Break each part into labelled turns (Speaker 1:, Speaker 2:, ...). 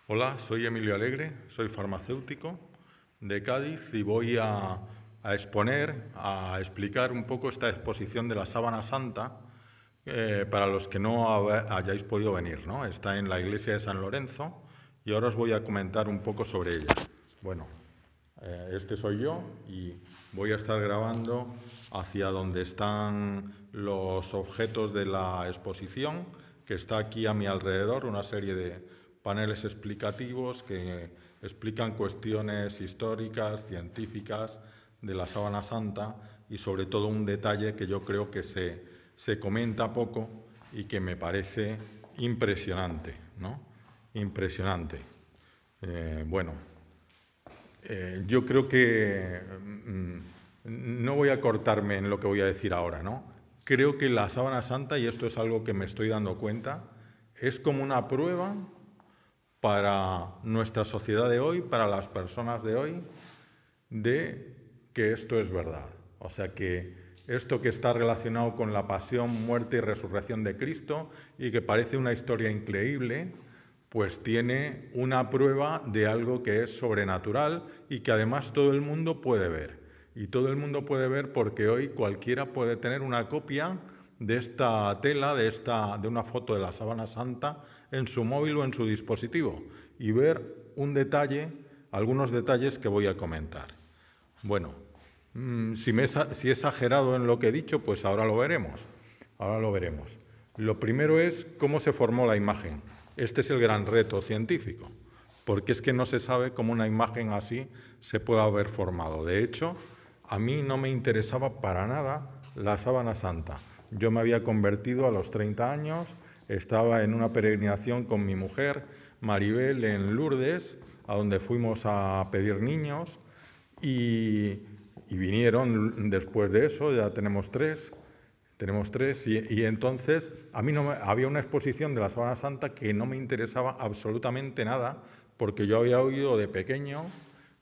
Speaker 1: Hola, soy Emilio Alegre, soy farmacéutico de Cádiz y voy a exponer, a explicar un poco esta exposición de la Sábana Santa para los que no hayáis podido venir, ¿no? Está en la iglesia de San Lorenzo y ahora os voy a comentar un poco sobre ella. Bueno, este soy yo y voy a estar grabando hacia donde están los objetos de la exposición, que está aquí a mi alrededor, una serie de paneles explicativos que explican cuestiones históricas, científicas de la Sábana Santa y sobre todo un detalle que yo creo que se comenta poco y que me parece impresionante, ¿no? Impresionante. Bueno, yo creo que no voy a cortarme en lo que voy a decir ahora, ¿no? Creo que la Sábana Santa, y esto es algo que me estoy dando cuenta, es como una prueba para nuestra sociedad de hoy, para las personas de hoy, de que esto es verdad. O sea que esto que está relacionado con la pasión, muerte y resurrección de Cristo y que parece una historia increíble, pues tiene una prueba de algo que es sobrenatural y que además todo el mundo puede ver. Y todo el mundo puede ver porque hoy cualquiera puede tener una copia de esta tela, de una foto de la Sábana Santa en su móvil o en su dispositivo y ver un detalle, algunos detalles que voy a comentar. Bueno, si he exagerado en lo que he dicho, pues ahora lo veremos. Ahora lo veremos. Lo primero es cómo se formó la imagen. Este es el gran reto científico, porque es que no se sabe cómo una imagen así se puede haber formado. De hecho, a mí no me interesaba para nada la Sábana Santa. Yo me había convertido a los 30 años, estaba en una peregrinación con mi mujer, Maribel, en Lourdes, a donde fuimos a pedir niños, y vinieron después de eso, ya tenemos tres, y entonces a mí había una exposición de la Sábana Santa que no me interesaba absolutamente nada, porque yo había oído de pequeño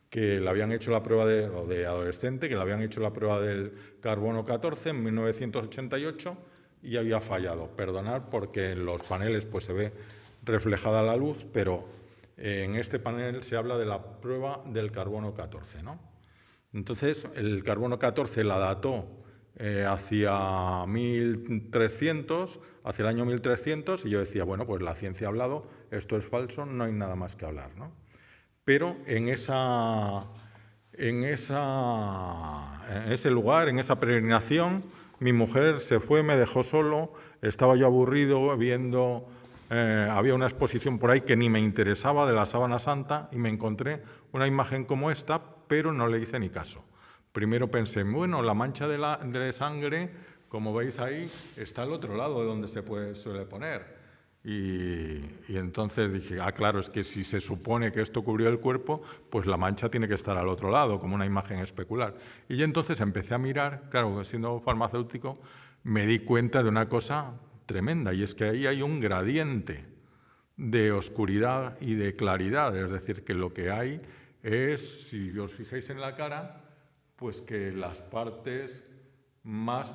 Speaker 1: que le habían hecho la prueba de adolescente, que le habían hecho la prueba del carbono 14 en 1988 y había fallado. Perdonad porque en los paneles pues se ve reflejada la luz, pero en este panel se habla de la prueba del carbono 14, ¿no? Entonces, el carbono 14 la dató hacia 1300, hacia el año 1300, y yo decía, bueno, pues la ciencia ha hablado, esto es falso, no hay nada más que hablar, ¿no? Pero en ese lugar, en esa peregrinación, mi mujer se fue, me dejó solo, estaba yo aburrido viendo, había una exposición por ahí que ni me interesaba de la Sábana Santa y me encontré una imagen como esta, pero no le hice ni caso. Primero pensé, bueno, la mancha de sangre, como veis ahí, está al otro lado de donde suele poner. Y entonces dije, claro, es que si se supone que esto cubrió el cuerpo, pues la mancha tiene que estar al otro lado, como una imagen especular. Y entonces empecé a mirar, claro, siendo farmacéutico, me di cuenta de una cosa tremenda, y es que ahí hay un gradiente de oscuridad y de claridad, es decir, que lo que hay es, si os fijáis en la cara, pues que las partes más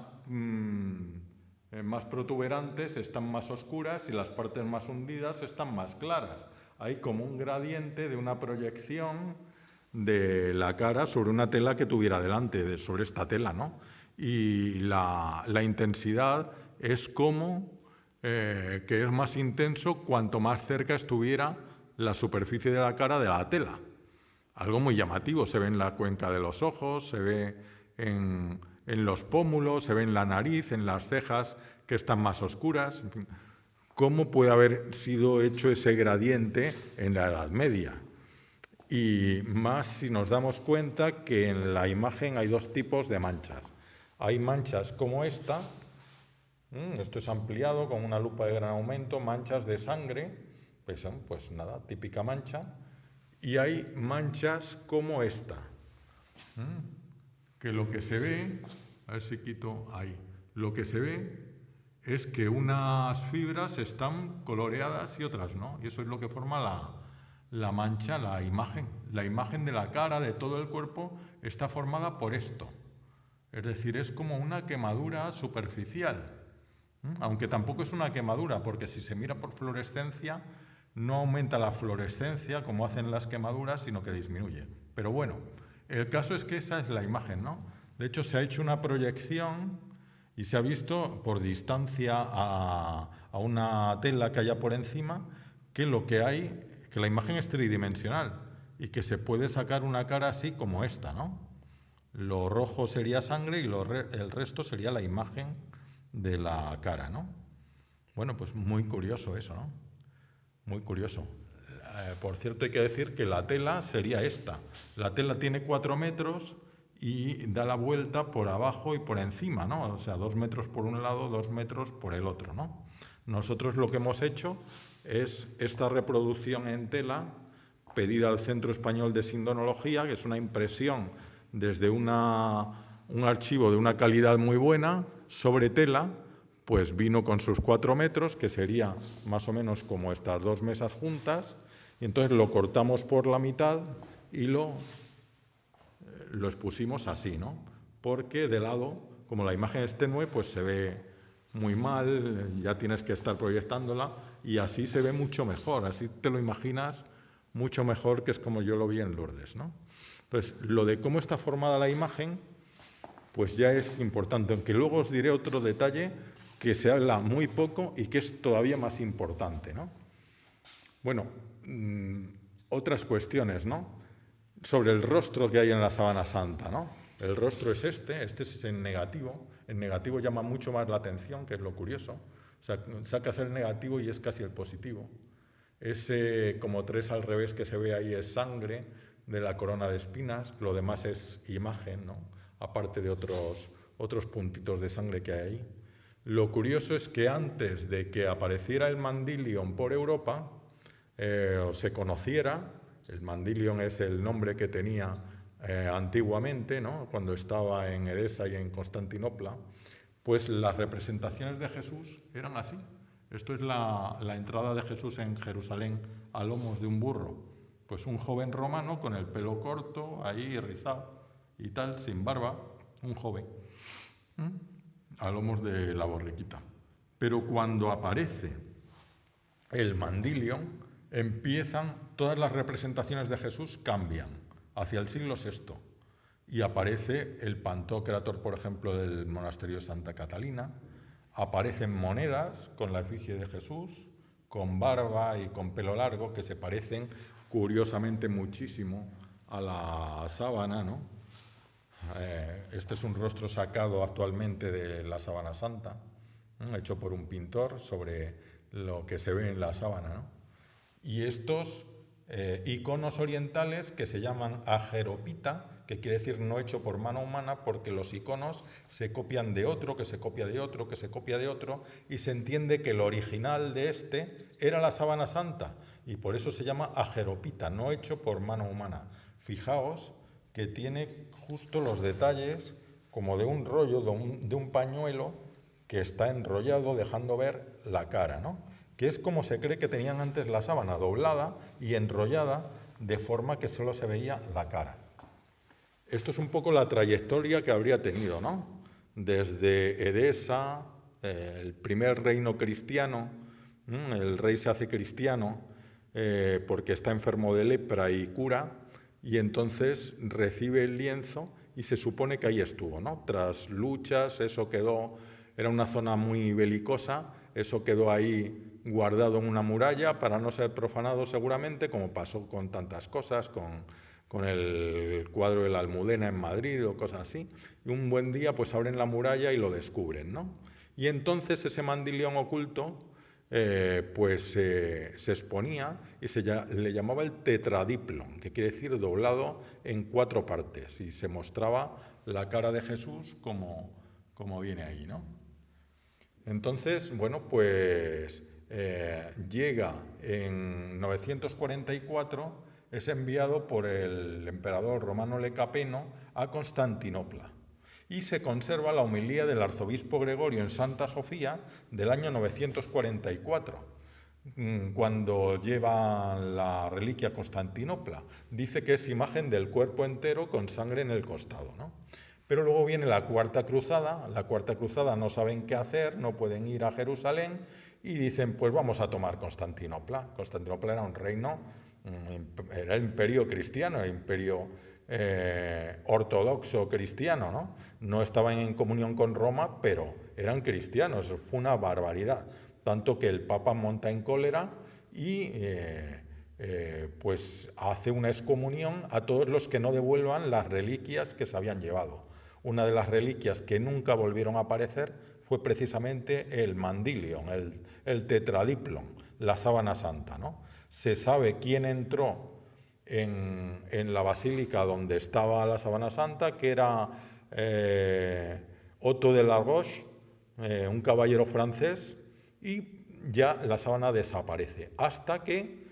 Speaker 1: protuberantes están más oscuras y las partes más hundidas están más claras. Hay como un gradiente de una proyección de la cara sobre una tela que tuviera delante, sobre esta tela, ¿no? Y la intensidad es como que es más intenso cuanto más cerca estuviera la superficie de la cara de la tela. Algo muy llamativo, se ve en la cuenca de los ojos, se ve en los pómulos, se ve en la nariz, en las cejas que están más oscuras. En fin, ¿cómo puede haber sido hecho ese gradiente en la Edad Media? Y más si nos damos cuenta que en la imagen hay dos tipos de manchas. Hay manchas como esta, esto es ampliado con una lupa de gran aumento, manchas de sangre, pues nada, típica mancha. Y hay manchas como esta, que lo que se ve, a ver si quito ahí, lo que se ve es que unas fibras están coloreadas y otras no, y eso es lo que forma la mancha, la imagen. La imagen de la cara, de todo el cuerpo, está formada por esto. Es decir, es como una quemadura superficial, aunque tampoco es una quemadura, porque si se mira por fluorescencia, no aumenta la fluorescencia como hacen las quemaduras, sino que disminuye. Pero bueno, el caso es que esa es la imagen, ¿no? De hecho, se ha hecho una proyección y se ha visto por distancia a una tela que haya por encima que lo que hay, que la imagen es tridimensional y que se puede sacar una cara así como esta, ¿no? Lo rojo sería sangre y el resto sería la imagen de la cara, ¿no? Bueno, pues muy curioso eso, ¿no? Muy curioso. Por cierto, hay que decir que la tela sería esta. La tela tiene 4 metros y da la vuelta por abajo y por encima, ¿no? O sea, 2 metros por un lado, 2 metros por el otro, ¿no? Nosotros lo que hemos hecho es esta reproducción en tela pedida al Centro Español de Sindonología, que es una impresión desde un archivo de una calidad muy buena sobre tela, pues vino con sus 4 metros, que sería más o menos como estas 2 mesas juntas, y entonces lo cortamos por la mitad y lo expusimos así, ¿no? Porque de lado, como la imagen es tenue, pues se ve muy mal, ya tienes que estar proyectándola, y así se ve mucho mejor, así te lo imaginas mucho mejor, que es como yo lo vi en Lourdes, ¿no? Entonces, lo de cómo está formada la imagen, pues ya es importante, aunque luego os diré otro detalle que se habla muy poco y que es todavía más importante, ¿no? Bueno, otras cuestiones, ¿no? Sobre el rostro que hay en la Sábana Santa, ¿no? El rostro es este es en negativo. El negativo llama mucho más la atención, que es lo curioso. O sea, sacas el negativo y es casi el positivo. Ese como 3 al revés que se ve ahí es sangre de la corona de espinas, lo demás es imagen, ¿no? Aparte de otros puntitos de sangre que hay ahí. Lo curioso es que antes de que apareciera el Mandylion por Europa, o se conociera, el Mandylion es el nombre que tenía antiguamente, ¿no? Cuando estaba en Edesa y en Constantinopla, pues las representaciones de Jesús eran así. Esto es la entrada de Jesús en Jerusalén a lomos de un burro. Pues un joven romano con el pelo corto, ahí rizado y tal, sin barba, un joven, a lomos de la borriquita. Pero cuando aparece el Mandylion, empiezan, todas las representaciones de Jesús cambian hacia el siglo VI. Y aparece el Pantocrátor, por ejemplo, del monasterio de Santa Catalina. Aparecen monedas con la efigie de Jesús, con barba y con pelo largo, que se parecen curiosamente muchísimo a la sábana, ¿no? Este es un rostro sacado actualmente de la Sábana Santa, ¿no? Hecho por un pintor sobre lo que se ve en la sábana, ¿no? Y estos iconos orientales que se llaman ajeropita, que quiere decir no hecho por mano humana, porque los iconos se copian de otro, que se copia de otro, que se copia de otro, y se entiende que el original de este era la Sábana Santa, y por eso se llama ajeropita, no hecho por mano humana. Fijaos que tiene justo los detalles como de un rollo, de un pañuelo que está enrollado dejando ver la cara, ¿no? Que es como se cree que tenían antes la sábana, doblada y enrollada de forma que solo se veía la cara. Esto es un poco la trayectoria que habría tenido, ¿no? Desde Edesa, el primer reino cristiano, el rey se hace cristiano porque está enfermo de lepra y cura, y entonces recibe el lienzo y se supone que ahí estuvo, ¿no? Tras luchas, eso quedó, era una zona muy belicosa, eso quedó ahí guardado en una muralla para no ser profanado seguramente, como pasó con tantas cosas, con el cuadro de la Almudena en Madrid o cosas así, y un buen día pues abren la muralla y lo descubren, ¿no? Y entonces ese Mandylion oculto se exponía y le llamaba el tetradiplon, que quiere decir doblado en 4 partes, y se mostraba la cara de Jesús como viene ahí, ¿no? Entonces, bueno, pues llega en 944, es enviado por el emperador Romano Lecapeno a Constantinopla y se conserva la homilía del arzobispo Gregorio en Santa Sofía del año 944, cuando lleva la reliquia a Constantinopla. Dice que es imagen del cuerpo entero con sangre en el costado, ¿no? Pero luego viene la Cuarta Cruzada no saben qué hacer, no pueden ir a Jerusalén y dicen, pues vamos a tomar Constantinopla. Constantinopla era un reino, era el imperio cristiano, el imperio ortodoxo cristiano, ¿no? No estaban en comunión con Roma, pero eran cristianos. Fue una barbaridad, tanto que el Papa monta en cólera y pues hace una excomunión a todos los que no devuelvan las reliquias que se habían llevado. Una de las reliquias que nunca volvieron a aparecer fue precisamente el mandilion, el tetradiplon, la sábana santa, ¿no? Se sabe quién entró en la basílica donde estaba la sábana santa, que era Otto de la Roche, un caballero francés, y ya la sábana desaparece, hasta que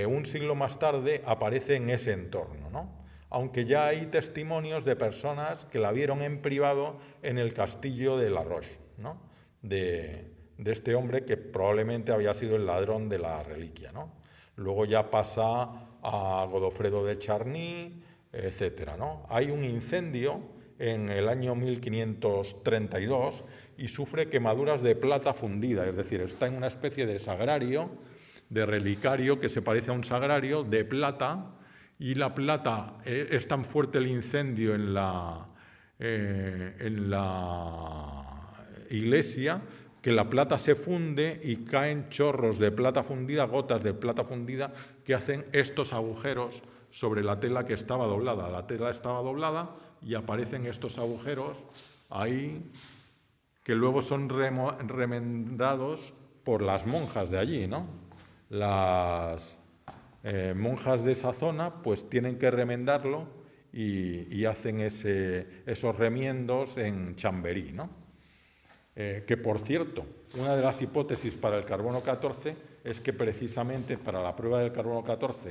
Speaker 1: un siglo más tarde aparece en ese entorno, ¿no? Aunque ya hay testimonios de personas que la vieron en privado en el castillo de La Roche, ¿no? de este hombre que probablemente había sido el ladrón de la reliquia, ¿no? Luego ya pasa a Godofredo de Charny, etcétera, ¿no? Hay un incendio en el año 1532 y sufre quemaduras de plata fundida, es decir, está en una especie de sagrario, de relicario que se parece a un sagrario de plata, y la plata, es tan fuerte el incendio en la iglesia que la plata se funde y caen chorros de plata fundida, gotas de plata fundida, que hacen estos agujeros sobre la tela que estaba doblada. La tela estaba doblada y aparecen estos agujeros ahí, que luego son remendados por las monjas de allí, ¿no? Las monjas de esa zona pues tienen que remendarlo y hacen esos remiendos en Chamberí, ¿no? Que, por cierto, una de las hipótesis para el carbono 14 es que precisamente para la prueba del carbono 14,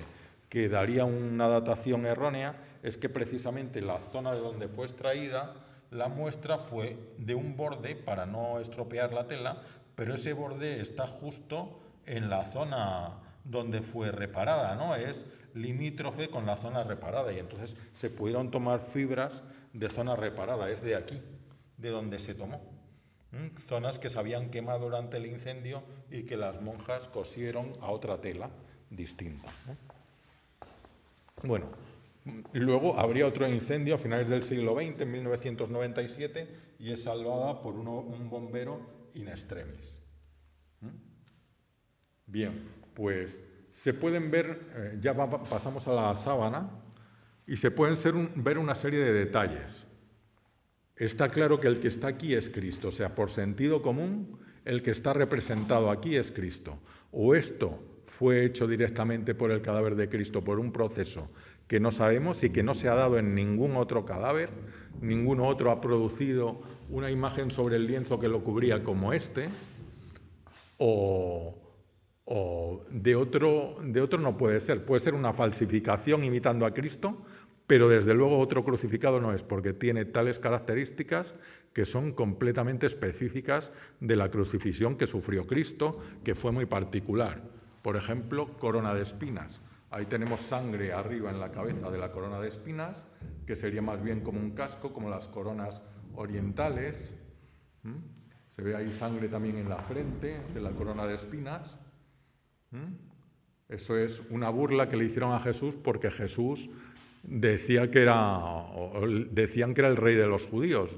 Speaker 1: que daría una datación errónea, es que precisamente la zona de donde fue extraída la muestra fue de un borde para no estropear la tela, pero ese borde está justo en la zona donde fue reparada, ¿no? Es limítrofe con la zona reparada, y entonces se pudieron tomar fibras de zona reparada, es de aquí, de donde se tomó. Zonas que se habían quemado durante el incendio y que las monjas cosieron a otra tela distinta, ¿no? Bueno, luego habría otro incendio a finales del siglo XX, en 1997, y es salvada por un bombero in extremis. Bien, pues se pueden ver, pasamos a la sábana, y se pueden ver una serie de detalles. Está claro que el que está aquí es Cristo, o sea, por sentido común, el que está representado aquí es Cristo. O esto fue hecho directamente por el cadáver de Cristo, por un proceso que no sabemos y que no se ha dado en ningún otro cadáver, ninguno otro ha producido una imagen sobre el lienzo que lo cubría como este, o de otro no puede ser una falsificación imitando a Cristo, pero desde luego otro crucificado no es, porque tiene tales características que son completamente específicas de la crucifixión que sufrió Cristo, que fue muy particular. Por ejemplo, corona de espinas. Ahí tenemos sangre arriba en la cabeza de la corona de espinas, que sería más bien como un casco, como las coronas orientales. Se ve ahí sangre también en la frente de la corona de espinas. Eso es una burla que le hicieron a Jesús, porque Jesús decían que era el rey de los judíos.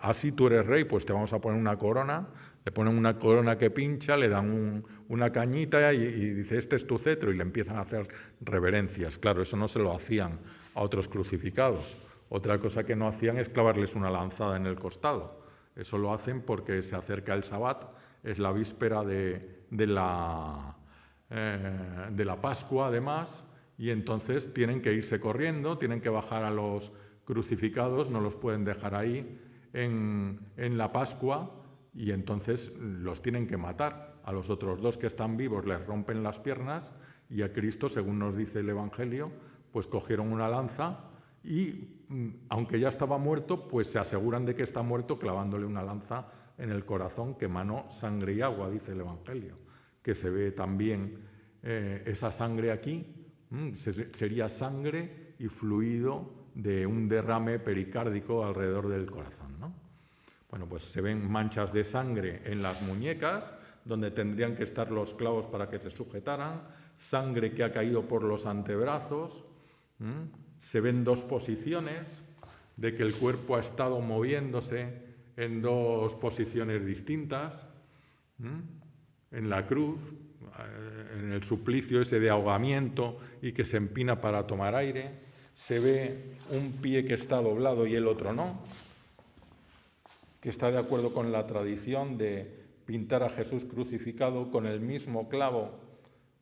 Speaker 1: Así tú eres rey, pues te vamos a poner una corona. Le ponen una corona que pincha, le dan una cañita y dice, este es tu cetro, y le empiezan a hacer reverencias. Claro, eso no se lo hacían a otros crucificados. Otra cosa que no hacían es clavarles una lanzada en el costado. Eso lo hacen porque se acerca el Sabbat, es la víspera de la Pascua, además, y entonces tienen que irse corriendo, tienen que bajar a los crucificados, no los pueden dejar ahí en la Pascua, y entonces los tienen que matar. A los otros dos que están vivos les rompen las piernas, y a Cristo, según nos dice el Evangelio, pues cogieron una lanza y, aunque ya estaba muerto, pues se aseguran de que está muerto clavándole una lanza en el corazón que emanó sangre y agua, dice el Evangelio, que se ve también esa sangre aquí. Sería sangre y fluido de un derrame pericárdico alrededor del corazón, ¿no? Bueno, pues se ven manchas de sangre en las muñecas, donde tendrían que estar los clavos para que se sujetaran, sangre que ha caído por los antebrazos. Se ven dos posiciones de que el cuerpo ha estado moviéndose en dos posiciones distintas. En la cruz, en el suplicio ese de ahogamiento y que se empina para tomar aire, se ve un pie que está doblado y el otro no, que está de acuerdo con la tradición de pintar a Jesús crucificado con el mismo clavo.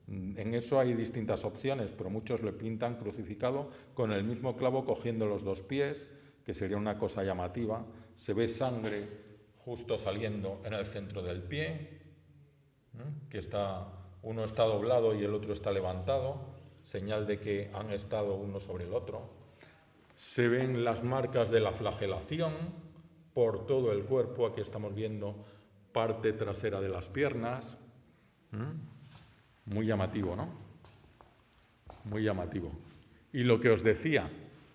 Speaker 1: En eso hay distintas opciones, pero muchos le pintan crucificado con el mismo clavo cogiendo los dos pies, que sería una cosa llamativa. Se ve sangre justo saliendo en el centro del pie, que uno está doblado y el otro está levantado, señal de que han estado uno sobre el otro. Se ven las marcas de la flagelación por todo el cuerpo. Aquí estamos viendo parte trasera de las piernas. Muy llamativo, ¿no? Muy llamativo. Y lo que os decía,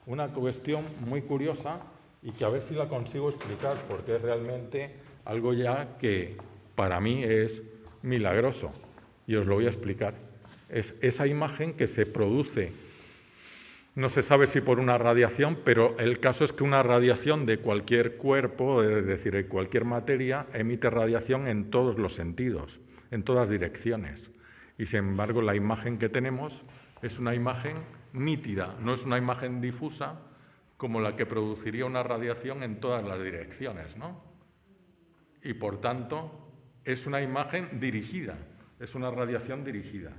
Speaker 1: una cuestión muy curiosa y que a ver si la consigo explicar, porque es realmente algo ya que para mí es milagroso. Y os lo voy a explicar. Es esa imagen que se produce, no se sabe si por una radiación, pero el caso es que una radiación de cualquier cuerpo, es decir, de cualquier materia, emite radiación en todos los sentidos, en todas direcciones. Y sin embargo, la imagen que tenemos es una imagen nítida, no es una imagen difusa como la que produciría una radiación en todas las direcciones, ¿no? Y por tanto, es una imagen dirigida, es una radiación dirigida.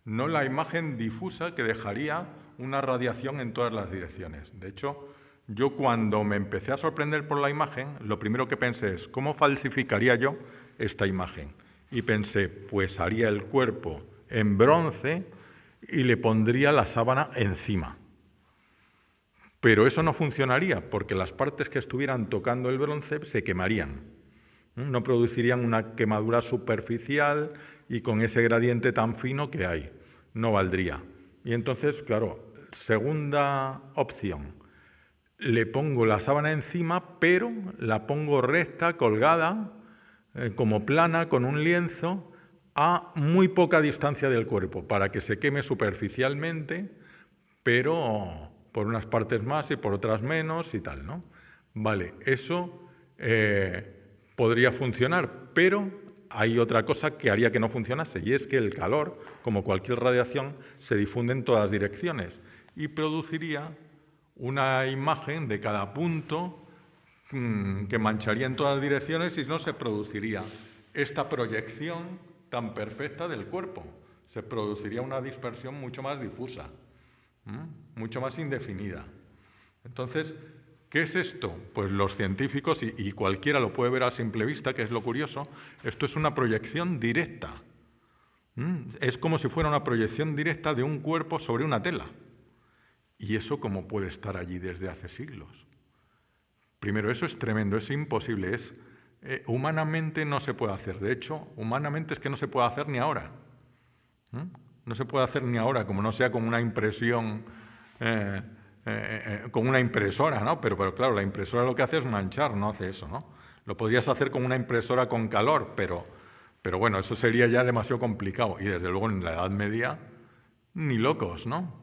Speaker 1: No la imagen difusa que dejaría una radiación en todas las direcciones. De hecho, yo cuando me empecé a sorprender por la imagen, lo primero que pensé es, ¿cómo falsificaría yo esta imagen? Y pensé, pues haría el cuerpo en bronce y le pondría la sábana encima. Pero eso no funcionaría, porque las partes que estuvieran tocando el bronce se quemarían. No producirían una quemadura superficial y con ese gradiente tan fino que hay. No valdría. Y entonces, claro, segunda opción, le pongo la sábana encima, pero la pongo recta, colgada, como plana, con un lienzo, a muy poca distancia del cuerpo, para que se queme superficialmente, pero por unas partes más y por otras menos y tal, ¿no? Vale, eso podría funcionar, pero hay otra cosa que haría que no funcionase, y es que el calor, como cualquier radiación, se difunde en todas direcciones y produciría una imagen de cada punto que mancharía en todas direcciones y no se produciría esta proyección tan perfecta del cuerpo. Se produciría una dispersión mucho más difusa, mucho más indefinida. Entonces, ¿qué es esto? Pues los científicos, y cualquiera lo puede ver a simple vista, que es lo curioso, esto es una proyección directa. Es como si fuera una proyección directa de un cuerpo sobre una tela. ¿Y eso cómo puede estar allí desde hace siglos? Primero, eso es tremendo, es imposible, humanamente no se puede hacer. De hecho, humanamente es que no se puede hacer ni ahora. No se puede hacer ni ahora, como no sea con una impresión, con una impresora, ¿no? Pero claro, la impresora lo que hace es manchar, no hace eso, ¿no? Lo podrías hacer con una impresora con calor, pero bueno, eso sería ya demasiado complicado. Y desde luego en la Edad Media, ni locos, ¿no?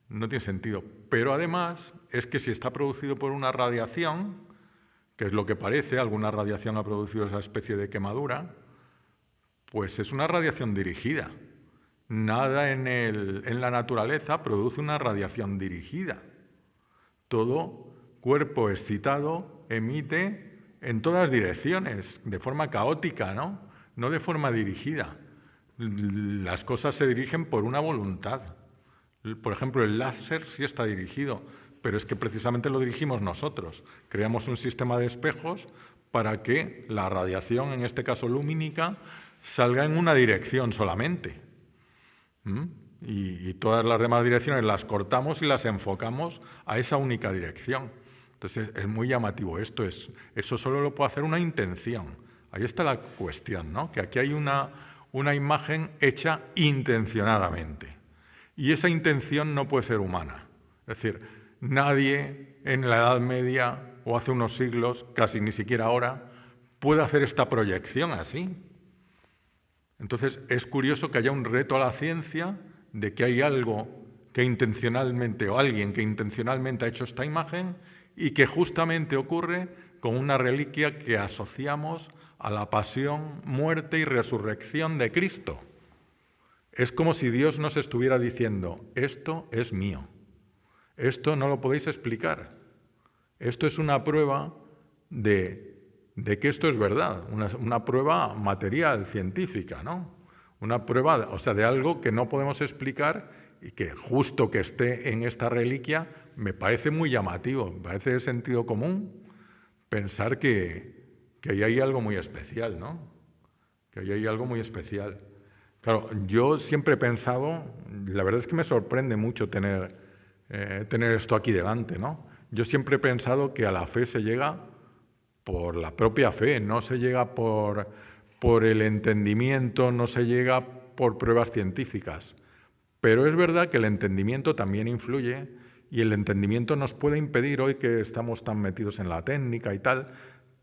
Speaker 1: No tiene sentido. Pero además es que si está producido por una radiación, que es lo que parece, alguna radiación ha producido esa especie de quemadura, pues es una radiación dirigida. Nada en la naturaleza produce una radiación dirigida. Todo cuerpo excitado emite en todas direcciones, de forma caótica, ¿no? No de forma dirigida. Las cosas se dirigen por una voluntad. Por ejemplo, el láser sí está dirigido, pero es que precisamente lo dirigimos nosotros. Creamos un sistema de espejos para que la radiación, en este caso lumínica, salga en una dirección solamente. Y todas las demás direcciones las cortamos y las enfocamos a esa única dirección. Entonces es muy llamativo esto. Eso solo lo puede hacer una intención. Ahí está la cuestión, ¿no? Que aquí hay una imagen hecha intencionadamente. Y esa intención no puede ser humana. Es decir, nadie en la Edad Media o hace unos siglos, casi ni siquiera ahora, puede hacer esta proyección así. Entonces, es curioso que haya un reto a la ciencia de que hay algo que intencionalmente, o alguien que intencionalmente ha hecho esta imagen y que justamente ocurre con una reliquia que asociamos a la pasión, muerte y resurrección de Cristo. Es como si Dios nos estuviera diciendo, esto es mío, esto no lo podéis explicar, esto es una prueba de que esto es verdad, una prueba material, científica, ¿no? Una prueba, o sea, de algo que no podemos explicar y que justo que esté en esta reliquia me parece muy llamativo, me parece de sentido común pensar que ahí hay algo muy especial, ¿no? Que ahí hay algo muy especial. Claro, yo siempre he pensado, la verdad es que me sorprende mucho tener esto aquí delante, ¿no? Yo siempre he pensado que a la fe se llega por la propia fe, no se llega por el entendimiento, no se llega por pruebas científicas. Pero es verdad que el entendimiento también influye y el entendimiento nos puede impedir, hoy que estamos tan metidos en la técnica y tal,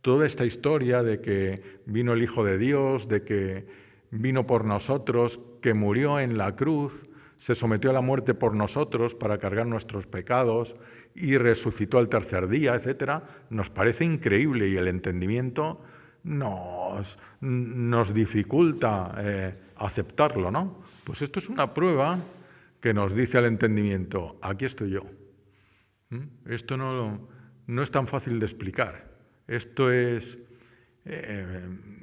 Speaker 1: toda esta historia de que vino el Hijo de Dios, de que vino por nosotros, que murió en la cruz, se sometió a la muerte por nosotros para cargar nuestros pecados y resucitó al tercer día, etcétera, nos parece increíble y el entendimiento nos dificulta aceptarlo, ¿no? Pues esto es una prueba que nos dice al entendimiento, aquí estoy yo. Esto no es tan fácil de explicar. Esto es...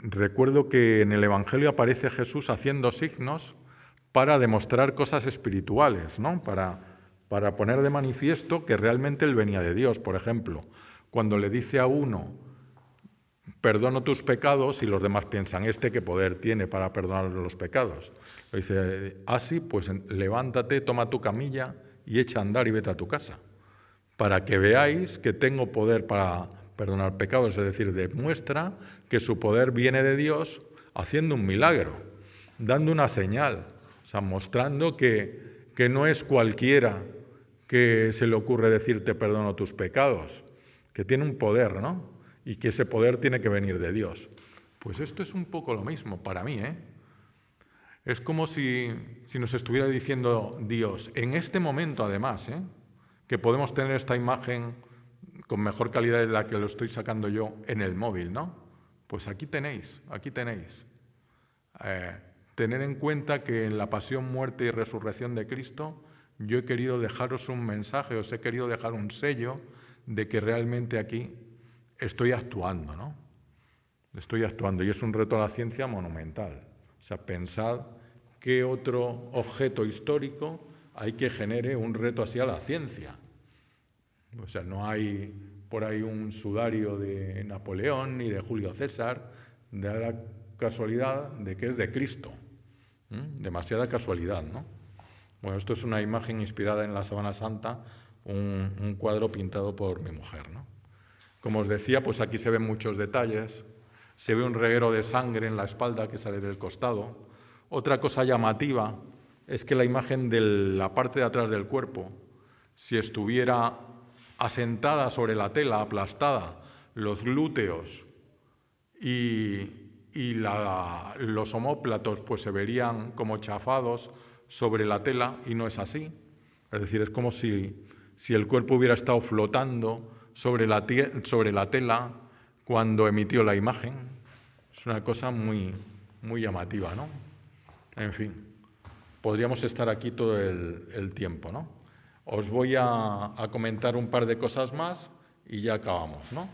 Speaker 1: recuerdo que en el Evangelio aparece Jesús haciendo signos para demostrar cosas espirituales, ¿no? Para poner de manifiesto que realmente Él venía de Dios. Por ejemplo, cuando le dice a uno, perdono tus pecados, y los demás piensan, ¿este qué poder tiene para perdonar los pecados? Le dice, así, pues levántate, toma tu camilla y echa a andar y vete a tu casa, para que veáis que tengo poder para perdonar pecados, es decir, demuestra que su poder viene de Dios haciendo un milagro, dando una señal, o sea, mostrando que no es cualquiera que se le ocurre decirte perdono tus pecados, que tiene un poder, ¿no? Y que ese poder tiene que venir de Dios. Pues esto es un poco lo mismo para mí, ¿eh? Es como si nos estuviera diciendo Dios, en este momento además, que podemos tener esta imagen con mejor calidad de la que lo estoy sacando yo en el móvil, ¿no? Pues aquí tenéis, aquí tenéis. Tener en cuenta que en la pasión, muerte y resurrección de Cristo yo he querido dejaros un mensaje, os he querido dejar un sello de que realmente aquí estoy actuando, ¿no? Estoy actuando y es un reto a la ciencia monumental. O sea, pensad qué otro objeto histórico hay que genere un reto así a la ciencia. O sea, no hay por ahí un sudario de Napoleón ni de Julio César, da la casualidad de que es de Cristo. Demasiada casualidad, ¿no? Bueno, esto es una imagen inspirada en la Sábana Santa, un cuadro pintado por mi mujer, ¿no? Como os decía, pues aquí se ven muchos detalles, se ve un reguero de sangre en la espalda que sale del costado. Otra cosa llamativa es que la imagen de la parte de atrás del cuerpo, si estuviera asentada sobre la tela, aplastada, los glúteos y los omóplatos pues se verían como chafados sobre la tela y no es así. Es decir, es como si el cuerpo hubiera estado flotando sobre la tela cuando emitió la imagen. Es una cosa muy, muy llamativa, ¿no? En fin, podríamos estar aquí todo el tiempo, ¿no? Os voy a comentar un par de cosas más y ya acabamos, ¿no?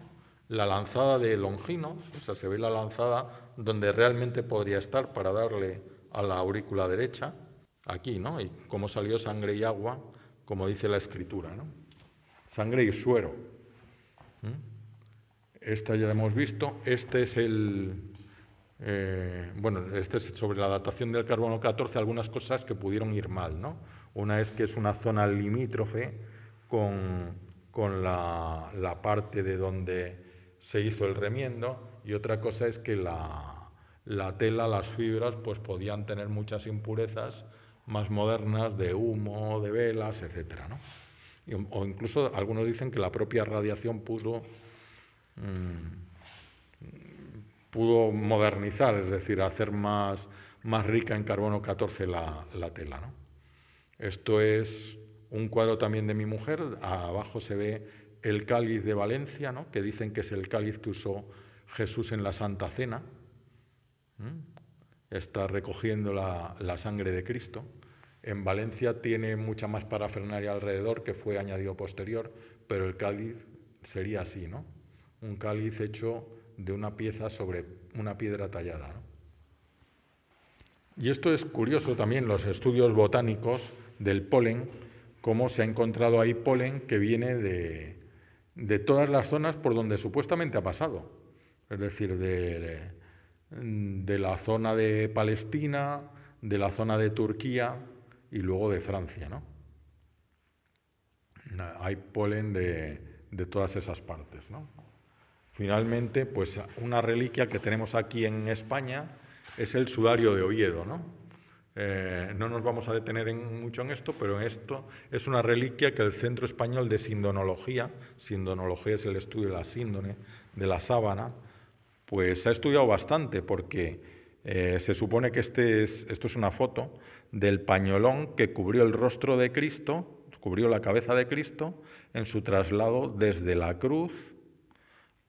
Speaker 1: La lanzada de Longinos, o sea, se ve la lanzada donde realmente podría estar para darle a la aurícula derecha, aquí, ¿no? Y cómo salió sangre y agua, como dice la Escritura, ¿no? Sangre y suero. Esta ya la hemos visto. Este es este es sobre la datación del carbono 14, algunas cosas que pudieron ir mal, ¿no? Una es que es una zona limítrofe con la parte de donde se hizo el remiendo, y otra cosa es que la tela, las fibras, pues podían tener muchas impurezas más modernas de humo, de velas, etcétera, ¿no? O incluso algunos dicen que la propia radiación pudo modernizar, es decir, hacer más más rica en carbono 14 la tela, ¿no? Esto es un cuadro también de mi mujer. Abajo se ve el cáliz de Valencia, ¿no? Que dicen que es el cáliz que usó Jesús en la Santa Cena. Está recogiendo la sangre de Cristo. En Valencia tiene mucha más parafernalia alrededor, que fue añadido posterior, pero el cáliz sería así, ¿no? Un cáliz hecho de una pieza sobre una piedra tallada, ¿no? Y esto es curioso también, los estudios botánicos del polen, cómo se ha encontrado ahí polen que viene de todas las zonas por donde supuestamente ha pasado. Es decir, de la zona de Palestina, de la zona de Turquía y luego de Francia, ¿no? Hay polen de todas esas partes, ¿no? Finalmente, pues una reliquia que tenemos aquí en España es el sudario de Oviedo, ¿no? No nos vamos a detener mucho en esto, pero en esto es una reliquia que el Centro Español de Sindonología es el estudio de la síndone, de la sábana, pues ha estudiado bastante, porque se supone que esto es una foto del pañolón que cubrió el rostro de Cristo, cubrió la cabeza de Cristo en su traslado desde la cruz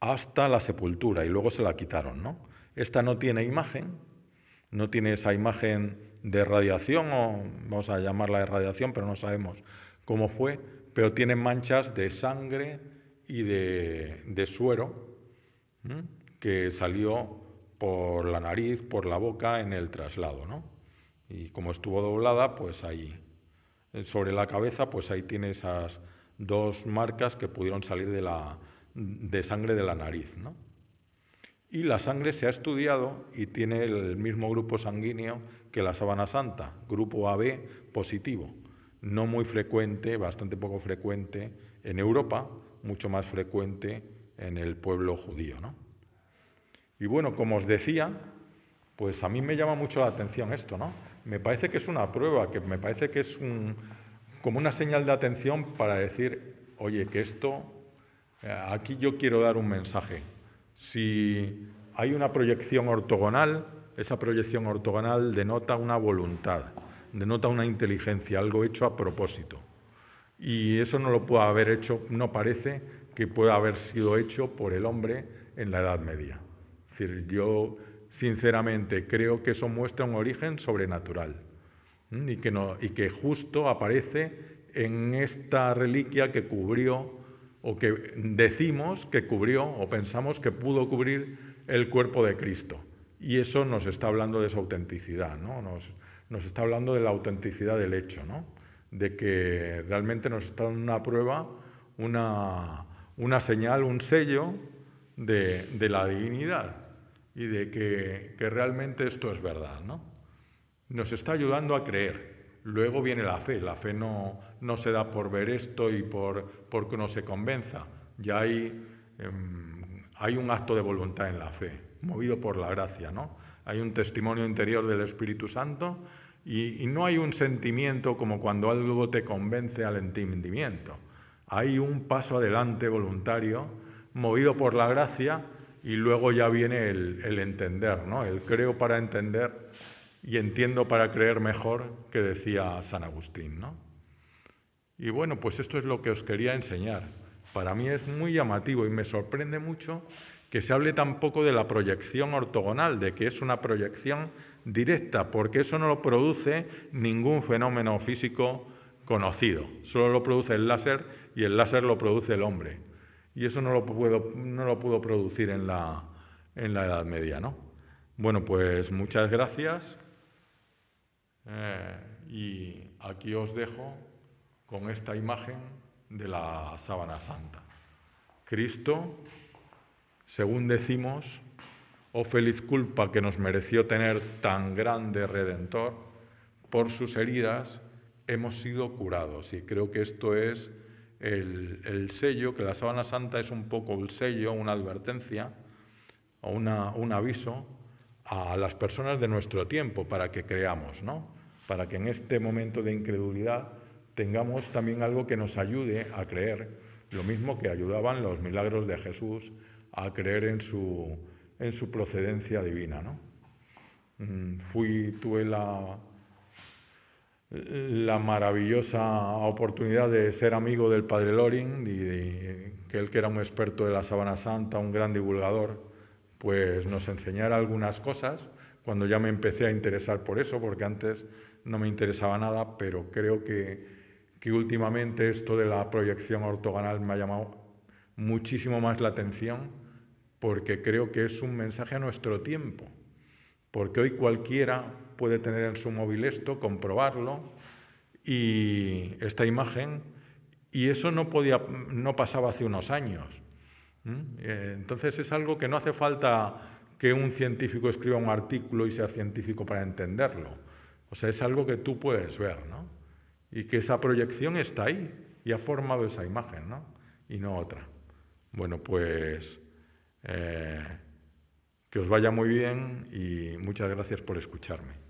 Speaker 1: hasta la sepultura, y luego se la quitaron, ¿no? Esta no tiene imagen, no tiene esa imagen de radiación, o vamos a llamarla de radiación, pero no sabemos cómo fue, pero tiene manchas de sangre y de suero, que salió por la nariz, por la boca en el traslado, ¿no? Y como estuvo doblada, pues ahí, sobre la cabeza, pues ahí tiene esas dos marcas que pudieron salir de sangre de la nariz, ¿no? Y la sangre se ha estudiado y tiene el mismo grupo sanguíneo que la sábana santa, grupo AB positivo, no muy frecuente, bastante poco frecuente en Europa, mucho más frecuente en el pueblo judío, ¿no? Y bueno, como os decía, pues a mí me llama mucho la atención esto, ¿no? Me parece que es una prueba, que me parece que es como una señal de atención para decir, oye, que esto, aquí yo quiero dar un mensaje. Si hay una proyección ortogonal, esa proyección ortogonal denota una voluntad, denota una inteligencia, algo hecho a propósito. Y eso no lo puede haber hecho, no parece que pueda haber sido hecho por el hombre en la Edad Media. Es decir, yo sinceramente creo que eso muestra un origen sobrenatural, y que justo aparece en esta reliquia que cubrió, o que decimos que cubrió, o pensamos que pudo cubrir el cuerpo de Cristo. Y eso nos está hablando de su autenticidad, ¿no? Nos está hablando de la autenticidad del hecho, ¿no? De que realmente nos está dando una prueba, una señal, un sello de la divinidad, y de que realmente esto es verdad, ¿no? Nos está ayudando a creer. Luego viene la fe. La fe no se da por ver esto y porque uno se convenza. Ya hay un acto de voluntad en la fe, movido por la gracia, ¿no? Hay un testimonio interior del Espíritu Santo, y no hay un sentimiento como cuando algo te convence al entendimiento. Hay un paso adelante voluntario, movido por la gracia, y luego ya viene el entender, ¿no? El creo para entender y entiendo para creer mejor, que decía San Agustín, ¿no? Y bueno, pues esto es lo que os quería enseñar. Para mí es muy llamativo y me sorprende mucho que se hable tan poco de la proyección ortogonal, de que es una proyección directa, porque eso no lo produce ningún fenómeno físico conocido. Solo lo produce el láser, y el láser lo produce el hombre. Y eso no lo pudo producir en la Edad Media, ¿no? Bueno, pues muchas gracias. Y aquí os dejo con esta imagen de la sábana santa. Cristo, según decimos, oh feliz culpa que nos mereció tener tan grande Redentor, por sus heridas hemos sido curados. Y creo que esto es el sello, que la sábana santa es un poco el sello, una advertencia o un aviso a las personas de nuestro tiempo, para que creamos, ¿no? Para que en este momento de incredulidad tengamos también algo que nos ayude a creer, lo mismo que ayudaban los milagros de Jesús a creer en su procedencia divina, ¿no? Tuve la maravillosa oportunidad de ser amigo del padre Loring, que él, que era un experto de la Sábana Santa, un gran divulgador, pues nos enseñara algunas cosas cuando ya me empecé a interesar por eso, porque antes no me interesaba nada, pero creo que últimamente esto de la proyección ortogonal me ha llamado muchísimo más la atención, porque creo que es un mensaje a nuestro tiempo. Porque hoy cualquiera puede tener en su móvil esto, comprobarlo, y esta imagen, y eso no pasaba hace unos años. Entonces es algo que no hace falta que un científico escriba un artículo y sea científico para entenderlo. O sea, es algo que tú puedes ver, ¿no? Y que esa proyección está ahí y ha formado esa imagen, ¿no? Y no otra. Bueno, pues que os vaya muy bien y muchas gracias por escucharme.